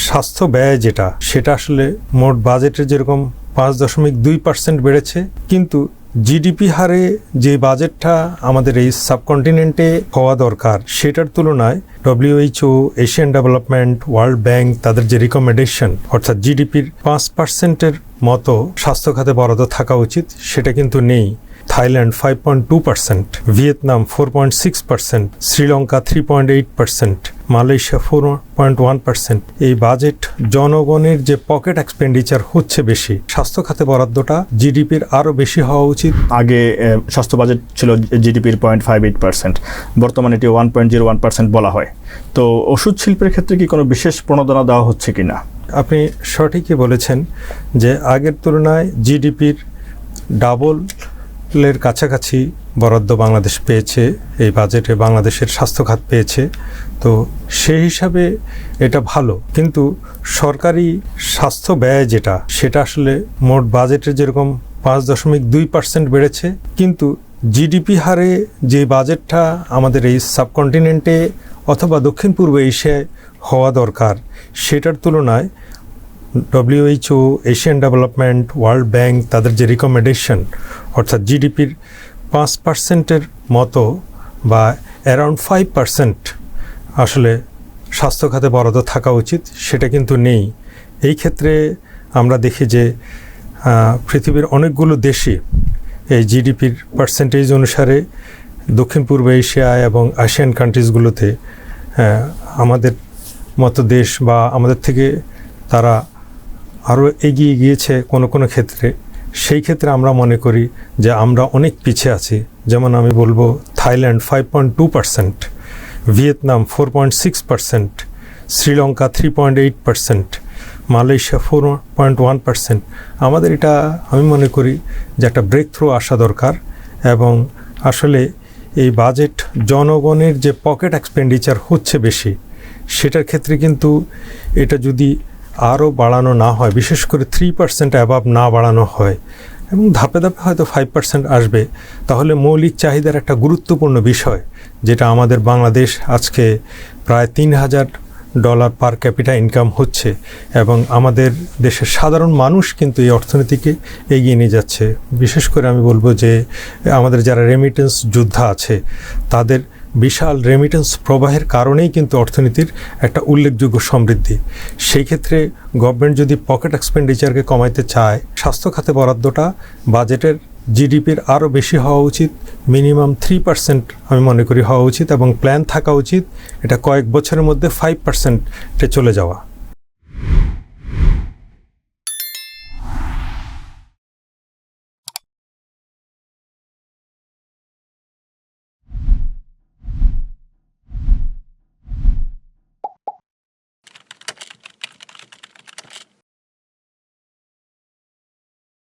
স্বাস্থ্য ব্যয় যেটা সেটা আসলে মোট বাজেটের যেরকম 5.2% বেড়েছে, কিন্তু জিডিপি হারে যে বাজেটটা আমাদের এই সাবকন্টিনেন্টে হওয়া দরকার সেটার তুলনায় WHO, Asian development, world bank তাদের যে রিকমেন্ডেশন অর্থাৎ জিডিপির 5%-এর মতো স্বাস্থ্য খাতে বরাদ্দ থাকা উচিত সেটা কিন্তু নেই। Thailand 5.2%, Vietnam 4.6%, Sri Lanka 3.8%, Malaysia 4.1%। এই বাজেট জনগণের যে পকেট এক্সপেন্ডিচার হচ্ছে বেশি, স্বাস্থ্য খাতে বরাদ্দটা জিডিপির আরও বেশি হওয়া উচিত। আগে স্বাস্থ্য বাজেট ছিল জিডিপির 0.58%, বর্তমানে এটি 1.01% বলা হয়। তো ওষুধ শিল্পের ক্ষেত্রে কি কোনো বিশেষ প্রণোদনা দেওয়া হচ্ছে কিনা? আপনি সঠিকই বলেছেন যে আগের তুলনায় জিডিপির ডাবলের কাছাকাছি বরাদ্দ বাংলাদেশ পেয়েছে, এই বাজেটে বাংলাদেশের স্বাস্থ্য খাত পেয়েছে। তো সেই হিসাবে এটা ভালো, কিন্তু সরকারি স্বাস্থ্য ব্যয় যেটা সেটা আসলে মোট বাজেটের যেরকম 5.2% বেড়েছে, কিন্তু জিডিপি হারে যে বাজেটটা আমাদের এই সাবকন্টিনেন্টে অথবা দক্ষিণ পূর্ব এশিয়ায় হওয়া দরকার সেটার তুলনায় WHO, Asian development, world bank তাদের যে রিকমেন্ডেশন অর্থাৎ জিডিপির 5%-এর মতো বা অ্যারাউন্ড 5% আসলে স্বাস্থ্য খাতে বরাদ্দ থাকা উচিত সেটা কিন্তু নেই। এই ক্ষেত্রে আমরা দেখি যে পৃথিবীর অনেকগুলো দেশই এই জিডিপির পার্সেন্টেজ অনুসারে দক্ষিণ পূর্ব এশিয়া এবং আসিয়ান কান্ট্রিজগুলোতে আমাদের মতো দেশ বা আমাদের থেকে তারা আরও এগিয়ে গিয়েছে কোনো কোনো ক্ষেত্রে। সেই ক্ষেত্রে আমরা মনে করি যে আমরা অনেক পিছিয়ে আছি। যেমন আমি বলবো থাইল্যান্ড 5.2%, ভিয়েতনাম 4.6%, শ্রীলঙ্কা 3.8%, মালয়েশিয়া 4.1%। আমাদের এটা আমি মনে করি যে একটা ব্রেক থ্রু আসা দরকার, এবং আসলে এই বাজেট জনগণের যে পকেট এক্সপেন্ডিচার হচ্ছে বেশি সেটার ক্ষেত্রে কিন্তু এটা যদি আরও বাড়ানো না হয়, বিশেষ করে 3% অ্যাবাভ না বাড়ানো হয় এবং ধাপে ধাপে হয়তো 5% আসবে, তাহলে মৌলিক চাহিদার একটা গুরুত্বপূর্ণ বিষয় যেটা আমাদের বাংলাদেশ আজকে প্রায় $3,000 পার ক্যাপিটা ইনকাম হচ্ছে, এবং আমাদের দেশের সাধারণ মানুষ কিন্তু এই অর্থনীতিকে এগিয়ে নিয়ে যাচ্ছে। বিশেষ করে আমি বলবো যে আমাদের যারা রেমিটেন্স যোদ্ধা আছে তাদের বিশাল রেমিটেন্স প্রবাহের কারণেই কিন্তু অর্থনীতির একটা উল্লেখযোগ্য সমৃদ্ধি। সেই ক্ষেত্রে গভর্নমেন্ট যদি পকেট এক্সপেন্ডিচারকে কমাইতে চায়, স্বাস্থ্য খাতে বরাদ্দটা বাজেটের জিডিপির আরও বেশি হওয়া উচিত, মিনিমাম 3% আমি মনে করি হওয়া উচিত, এবং প্ল্যান থাকা উচিত এটা কয়েক বছরের মধ্যে 5%-এ চলে যাওয়া।